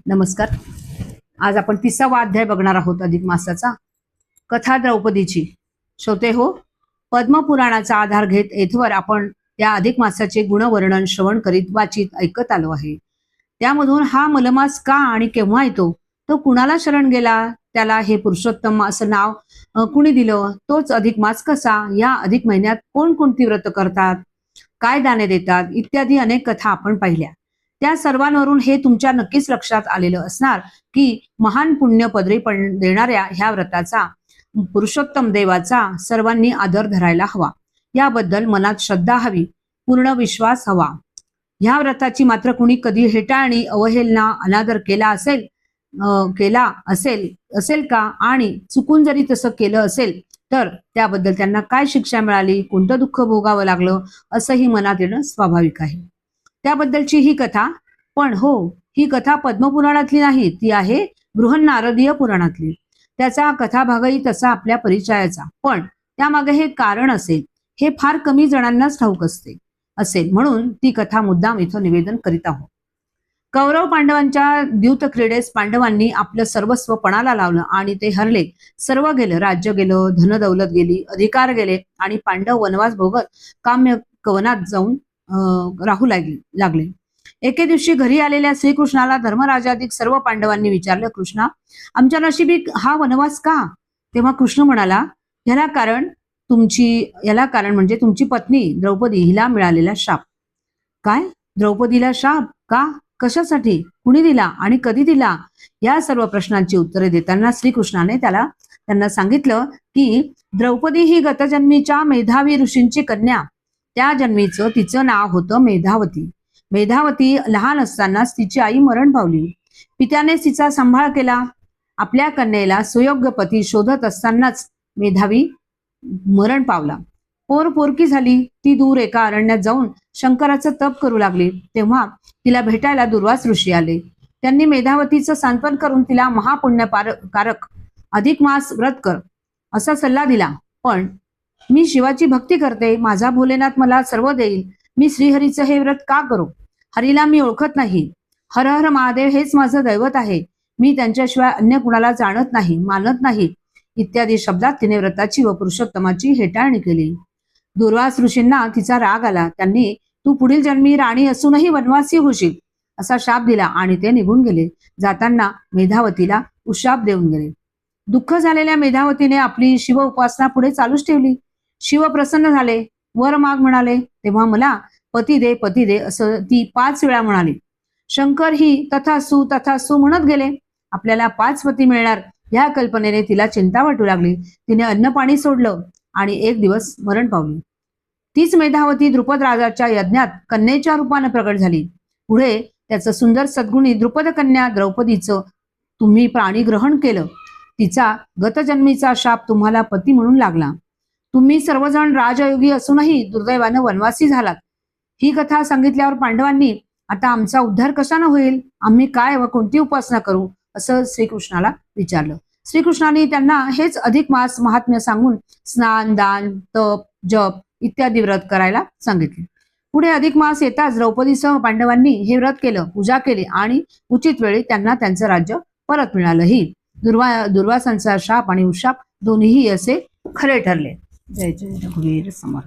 नमस्कार. आज आपण 30वा अध्याय बघणार आहोत अधिक मासाचा. कथा द्रौपदीची. श्रोते हो, पद्मपुराणाचा आधार घेत येथवर आपण त्या अधिक मासाचे गुणवर्णन श्रवण करीत वाचित ऐकत आलो आहे. त्यामधून हा मलमास का आणि केव्हा येतो, तो कुणाला शरण गेला, त्याला हे पुरुषोत्तम असं नाव कुणी दिलं, तोच अधिक मास कसा, या अधिक महिन्यात कोणकोणती व्रत करतात, काय दाने देतात, इत्यादी अनेक कथा आपण पाहिल्या. त्या सर्वांवरून हे तुमच्या नक्कीच लक्षात आलेलं असणार की महान पुण्य पदरी देणाऱ्या ह्या व्रताचा, पुरुषोत्तम देवाचा सर्वांनी आदर धरायला हवा. याबद्दल मनात श्रद्धा हवी, पूर्ण विश्वास हवा. ह्या व्रताची मात्र कुणी कधी हेटाळणी, अवहेलना, अनादर केला असेल का, आणि चुकून जरी तसं केलं असेल तर त्याबद्दल त्यांना काय शिक्षा मिळाली, कोणतं दुःख भोगावं लागलं, असंही मनात येणं स्वाभाविक आहे. त्याबद्दलची ही कथा. पण हो, ही कथा पद्मपुराणातली नाही, ती आहे बृहन्नारदीय पुराणातली. त्याचा कथाभागही तसा आपल्या परिचयाचा, पण त्यामागे हे कारण असेल हे फार कमी जणांनाच ठाऊक असेल, म्हणून ती कथा मुद्दाम इथं निवेदन करीत आहोत. कौरव पांडवांच्या द्यूत क्रीडेस पांडवांनी आपलं सर्वस्व पणाला लावलं आणि ते हरले. सर्व गेलं, राज्य गेलं, धनदौलत गेली, अधिकार गेले आणि पांडव वनवास भोगत काम्य कवनात जाऊन राहू लागले. एके दिवशी घरी आलेल्या श्रीकृष्णाला धर्मराजाधिक सर्व पांडवांनी विचारलं, कृष्णा, आमच्या नशिबी हा वनवास का? तेव्हा कृष्ण म्हणाला, याला कारण म्हणजे तुमची पत्नी द्रौपदी हिला मिळालेला शाप. काय? द्रौपदीला शाप का? कशासाठी? कुणी दिला आणि कधी दिला? या सर्व प्रश्नांची उत्तरे देताना श्रीकृष्णाने त्यांना सांगितलं की द्रौपदी ही गतजन्मीच्या मेधावी ऋषींची कन्या. त्या जन्मीचं तिचं नाव होतं मेधावती. मेधावती लहान असतानाच तिची आई मरण पावली. पित्याने तिचा सांभाळ केला. आपल्या कन्येला सुयोग्य पती शोधत असतानाच मेधावी मरण पावला. पोरकी झाली. ती दूर एका अरण्यात जाऊन शंकराचं तप करू लागली. तेव्हा तिला भेटायला दुर्वास ऋषी आले. त्यांनी मेधावतीचं सांत्वन करून तिला महापुण्यकारक अधिक मास व्रत कर असा सल्ला दिला. पण मी शिवाची भक्ती करते, माझा भोलेनाथ मला सर्व देईल, मी श्रीहरीचं हे व्रत का करू? हरीला मी ओळखत नाही. हर हर महादेव हेच माझं दैवत आहे. मी त्यांच्याशिवाय अन्य कुणाला जाणत नाही, मानत नाही, इत्यादी शब्दात तिने व्रताची व पुरुषोत्तमाची हेटाळणी केली. दुर्वास ऋषींना तिचा राग आला. त्यांनी तू पुढील जन्मी राणी असूनही वनवासी होशील असा शाप दिला आणि ते निघून गेले. जाताना मेधावतीला उशाप देऊन गेले. दुःख झालेल्या मेधावतीने आपली शिव उपासना पुढे चालूच ठेवली. शिव प्रसन्न झाले. वर माग म्हणाले. तेव्हा मला पती दे असं ती 5 वेळा म्हणाली. शंकर ही तथासू तथासू म्हणत गेले. आपल्याला 5 पती मिळणार ह्या कल्पनेने तिला चिंता वाटू लागली. तिने अन्न पाणी सोडलं आणि एक दिवस मरण पावली. तीच मेधावती द्रुपद राजाच्या यज्ञात कन्येच्या रूपाने प्रगट झाली. पुढे त्याचं सुंदर सद्गुणी द्रुपद कन्या द्रौपदीचं तुम्ही प्राणी ग्रहण केलं. तिचा गतजन्मीचा शाप तुम्हाला पती म्हणून लागला. तुम्ही सर्वजण राजयोगी असूनही दुर्दैवानं वनवासी झालात. ही कथा सांगितल्यावर पांडवांनी, आता आमचा उद्धार कशानं होईल, आम्ही काय व कोणती उपासना करू, असं श्रीकृष्णाला विचारलं. श्रीकृष्णाने त्यांना हेच अधिक मास महात्म्य सांगून स्नान, दान, तप, जप इत्यादी व्रत करायला सांगितले. पुढे अधिक मास येताच द्रौपदीसह पांडवांनी हे व्रत केलं, पूजा केली आणि उचित वेळी त्यांना त्यांचं राज्य परत मिळालंही. दुर्वासांचा शाप आणि उशाप दोन्हीही असे खरे ठरले. जय जय रघुवीर समर्थ.